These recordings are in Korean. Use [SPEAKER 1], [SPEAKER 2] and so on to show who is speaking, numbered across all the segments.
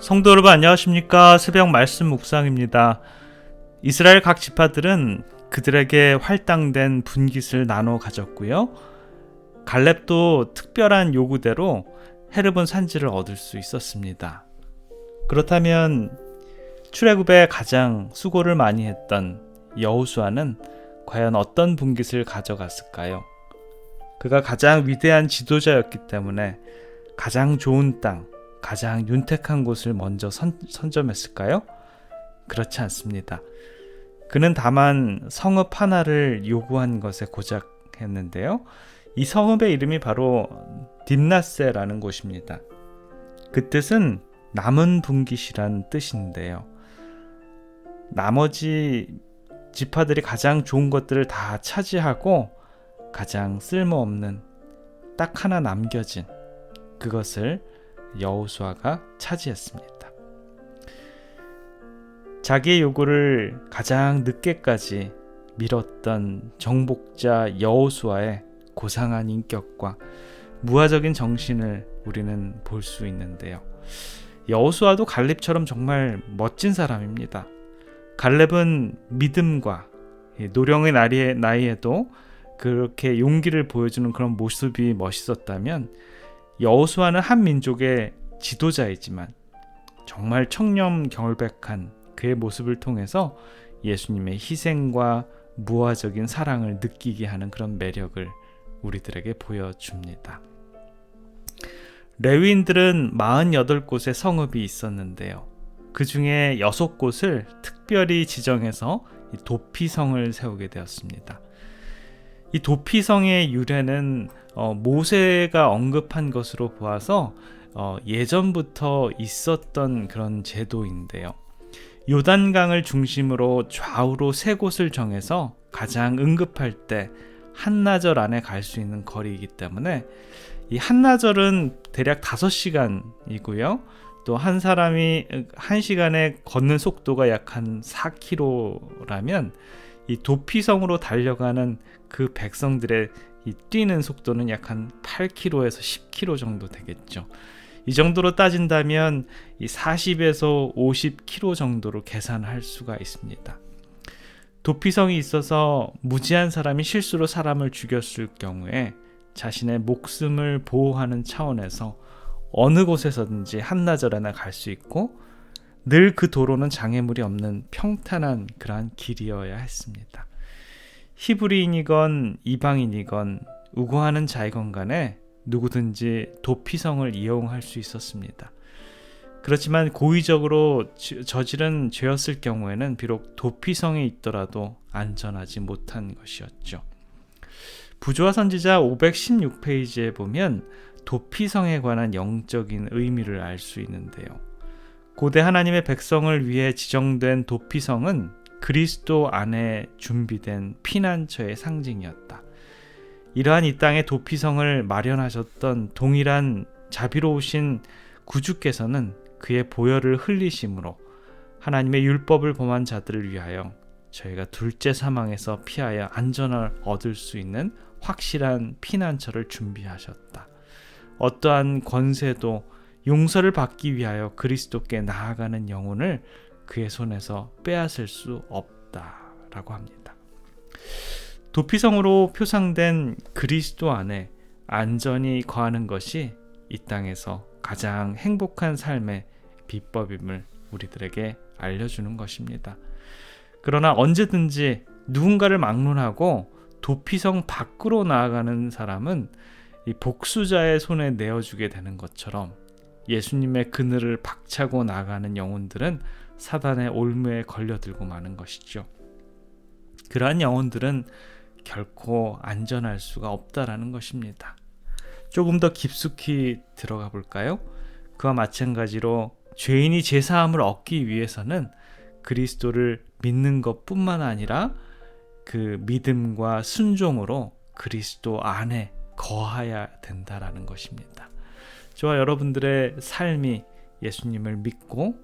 [SPEAKER 1] 성도 여러분 안녕하십니까? 새벽 말씀 묵상입니다. 이스라엘 각 지파들은 그들에게 할당된 분깃을 나눠 가졌고요. 갈렙도 특별한 요구대로 헤르본 산지를 얻을 수 있었습니다. 그렇다면 출애굽에 가장 수고를 많이 했던 여호수아는 과연 어떤 분깃을 가져갔을까요? 그가 가장 위대한 지도자였기 때문에 가장 좋은 땅, 가장 윤택한 곳을 먼저 선점했을까요? 그렇지 않습니다. 그는 다만 성읍 하나를 요구한 것에 고작했는데요. 이 성읍의 이름이 바로 딥낫세라는 곳입니다. 그 뜻은 남은 분깃이란 뜻인데요. 나머지 지파들이 가장 좋은 것들을 다 차지하고 가장 쓸모없는 딱 하나 남겨진 그것을 여호수아가 차지했습니다. 자기의 요구를 가장 늦게까지 미뤘던 정복자 여호수아의 고상한 인격과 무화적인 정신을 우리는 볼 수 있는데요. 여호수아도 갈렙처럼 정말 멋진 사람입니다. 갈렙은 믿음과 노령의 나이에도 그렇게 용기를 보여주는 그런 모습이 멋있었다면 여호수아는 한 민족의 지도자이지만 정말 청렴결백한 그의 모습을 통해서 예수님의 희생과 무화적인 사랑을 느끼게 하는 그런 매력을 우리들에게 보여줍니다. 레위인들은 48곳의 성읍이 있었는데요. 그 중에 6곳을 특별히 지정해서 도피성을 세우게 되었습니다. 이 도피성의 유래는 모세가 언급한 것으로 보아서 예전부터 있었던 그런 제도인데요. 요단강을 중심으로 좌우로 3곳을 정해서 가장 응급할 때 한나절 안에 갈 수 있는 거리이기 때문에 이 한나절은 대략 5시간이고요. 또 한 사람이 1시간에 걷는 속도가 약 한 4km라면 이 도피성으로 달려가는 그 백성들의 이 뛰는 속도는 약 한 8km에서 10km 정도 되겠죠. 이 정도로 따진다면 이 40에서 50km 정도로 계산할 수가 있습니다. 도피성이 있어서 무지한 사람이 실수로 사람을 죽였을 경우에 자신의 목숨을 보호하는 차원에서 어느 곳에서든지 한나절에나 갈 수 있고 늘 그 도로는 장애물이 없는 평탄한 그러한 길이어야 했습니다. 히브리인이건 이방인이건 우고하는 자이건 간에 누구든지 도피성을 이용할 수 있었습니다. 그렇지만 고의적으로 저지른 죄였을 경우에는 비록 도피성에 있더라도 안전하지 못한 것이었죠. 부조화 선지자 516페이지에 보면 도피성에 관한 영적인 의미를 알 수 있는데요. 고대 하나님의 백성을 위해 지정된 도피성은 그리스도 안에 준비된 피난처의 상징이었다. 이러한 이 땅의 도피성을 마련하셨던 동일한 자비로우신 구주께서는 그의 보혈을 흘리심으로 하나님의 율법을 범한 자들을 위하여 저희가 둘째 사망에서 피하여 안전을 얻을 수 있는 확실한 피난처를 준비하셨다. 어떠한 권세도 용서를 받기 위하여 그리스도께 나아가는 영혼을 그의 손에서 빼앗을 수 없다라고 합니다. 도피성으로 표상된 그리스도 안에 안전히 거하는 것이 이 땅에서 가장 행복한 삶의 비법임을 우리들에게 알려주는 것입니다. 그러나 언제든지 누군가를 막론하고 도피성 밖으로 나아가는 사람은 이 복수자의 손에 내어주게 되는 것처럼 예수님의 그늘을 박차고 나가는 영혼들은 사단의 올무에 걸려들고 마는 것이죠. 그러한 영혼들은 결코 안전할 수가 없다라는 것입니다. 조금 더 깊숙이 들어가 볼까요? 그와 마찬가지로 죄인이 제사함을 얻기 위해서는 그리스도를 믿는 것뿐만 아니라 그 믿음과 순종으로 그리스도 안에 거해야 된다라는 것입니다. 저와 여러분들의 삶이 예수님을 믿고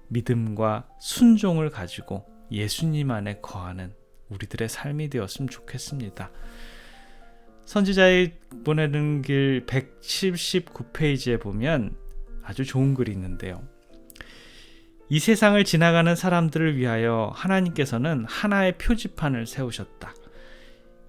[SPEAKER 1] 믿음과 순종을 가지고 예수님 안에 거하는 우리들의 삶이 되었으면 좋겠습니다. 선지자의 보내는 길 179페이지에 보면 아주 좋은 글이 있는데요. 이 세상을 지나가는 사람들을 위하여 하나님께서는 하나의 표지판을 세우셨다.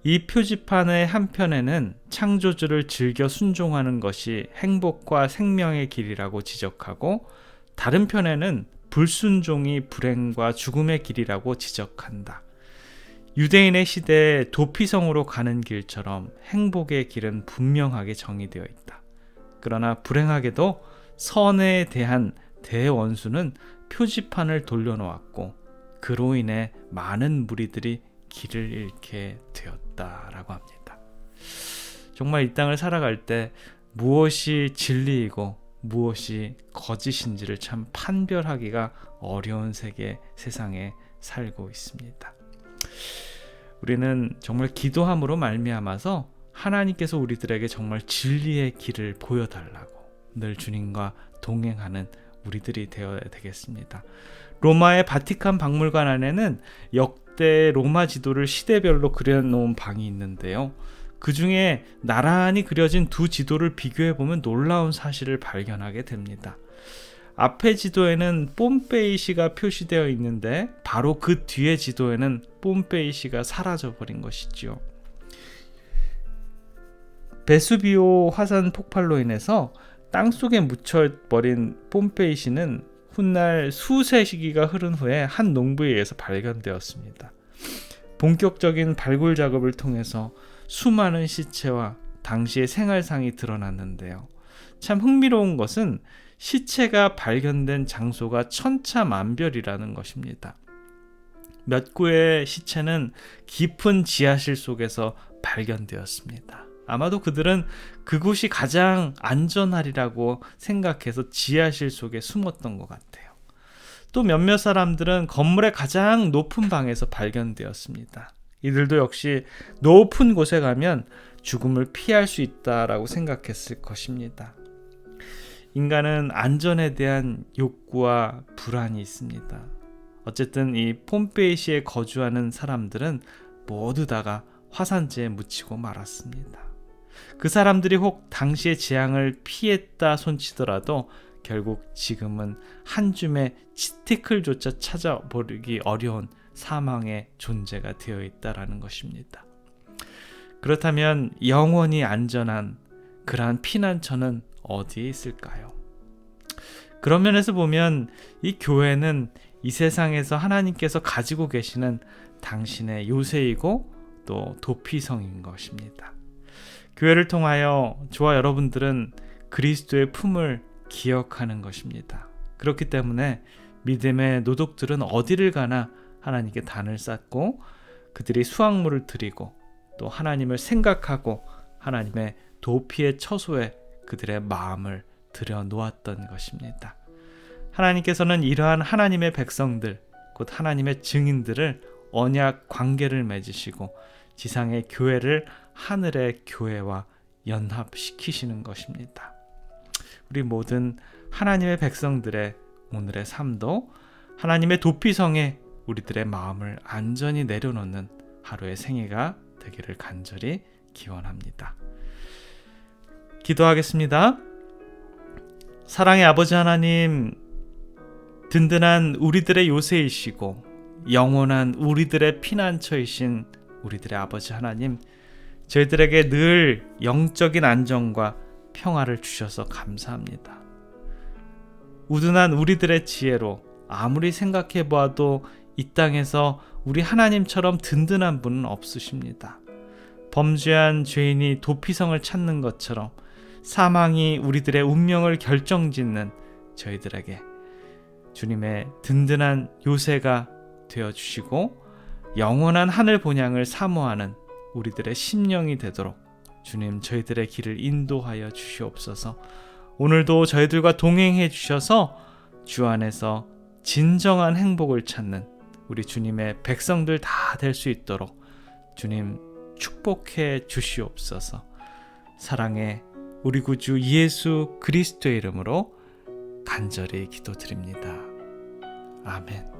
[SPEAKER 1] 이 표지판의 한편에는 창조주를 즐겨 순종하는 것이 행복과 생명의 길이라고 지적하고, 다른 편에는 불순종이 불행과 죽음의 길이라고 지적한다. 유대인의 시대에 도피성으로 가는 길처럼 행복의 길은 분명하게 정의되어 있다. 그러나 불행하게도 선에 대한 대원수는 표지판을 돌려놓았고, 그로 인해 많은 무리들이 길을 잃게 되었다라고 합니다. 정말 이 땅을 살아갈 때 무엇이 진리이고 무엇이 거짓인지를 참 판별하기가 어려운 세상에 살고 있습니다. 우리는 정말 기도함으로 말미암아서 하나님께서 우리들에게 정말 진리의 길을 보여달라고 늘 주님과 동행하는 우리들이 되어야 되겠습니다. 로마의 바티칸 박물관 안에는 역대 로마 지도를 시대별로 그려놓은 방이 있는데요. 그 중에 나란히 그려진 두 지도를 비교해보면 놀라운 사실을 발견하게 됩니다. 앞에 지도에는 뽐페이시가 표시되어 있는데 바로 그 뒤에 지도에는 뽐페이시가 사라져버린 것이죠. 베수비오 화산 폭발로 인해서 땅속에 묻혀버린 뽐페이시는 훗날 수세 시기가 흐른 후에 한 농부에 의해서 발견되었습니다. 본격적인 발굴 작업을 통해서 수많은 시체와 당시의 생활상이 드러났는데요. 참 흥미로운 것은 시체가 발견된 장소가 천차만별이라는 것입니다. 몇 구의 시체는 깊은 지하실 속에서 발견되었습니다. 아마도 그들은 그곳이 가장 안전하리라고 생각해서 지하실 속에 숨었던 것 같아요. 또 몇몇 사람들은 건물의 가장 높은 방에서 발견되었습니다. 이들도 역시 높은 곳에 가면 죽음을 피할 수 있다라고 생각했을 것입니다. 인간은 안전에 대한 욕구와 불안이 있습니다. 어쨌든 이 폼페이시에 거주하는 사람들은 모두 다가 화산재에 묻히고 말았습니다. 그 사람들이 혹 당시의 재앙을 피했다 손치더라도 결국 지금은 한 줌의 치티클조차 찾아보기 어려운 사망의 존재가 되어 있다라는 것입니다. 그렇다면 영원히 안전한 그러한 피난처는 어디에 있을까요? 그런 면에서 보면 이 교회는 이 세상에서 하나님께서 가지고 계시는 당신의 요새이고 또 도피성인 것입니다. 교회를 통하여 저와 여러분들은 그리스도의 품을 기억하는 것입니다. 그렇기 때문에 믿음의 노독들은 어디를 가나 하나님께 단을 쌓고 그들이 수확물을 드리고 또 하나님을 생각하고 하나님의 도피의 처소에 그들의 마음을 들여놓았던 것입니다. 하나님께서는 이러한 하나님의 백성들, 곧 하나님의 증인들을 언약 관계를 맺으시고 지상의 교회를 하늘의 교회와 연합시키시는 것입니다. 우리 모든 하나님의 백성들의 오늘의 삶도 하나님의 도피성에 우리들의 마음을 안전히 내려놓는 하루의 생애가 되기를 간절히 기원합니다. 기도하겠습니다. 사랑의 아버지 하나님, 든든한 우리들의 요새이시고 영원한 우리들의 피난처이신 우리들의 아버지 하나님, 저희들에게 늘 영적인 안정과 평화를 주셔서 감사합니다. 우둔한 우리들의 지혜로 아무리 생각해 보아도 이 땅에서 우리 하나님처럼 든든한 분은 없으십니다. 범죄한 죄인이 도피성을 찾는 것처럼 사망이 우리들의 운명을 결정짓는 저희들에게 주님의 든든한 요새가 되어주시고 영원한 하늘 본향을 사모하는 우리들의 심령이 되도록 주님 저희들의 길을 인도하여 주시옵소서. 오늘도 저희들과 동행해 주셔서 주 안에서 진정한 행복을 찾는 우리 주님의 백성들 다 될 수 있도록 주님 축복해 주시옵소서. 사랑의 우리 구주 예수 그리스도의 이름으로 간절히 기도드립니다. 아멘.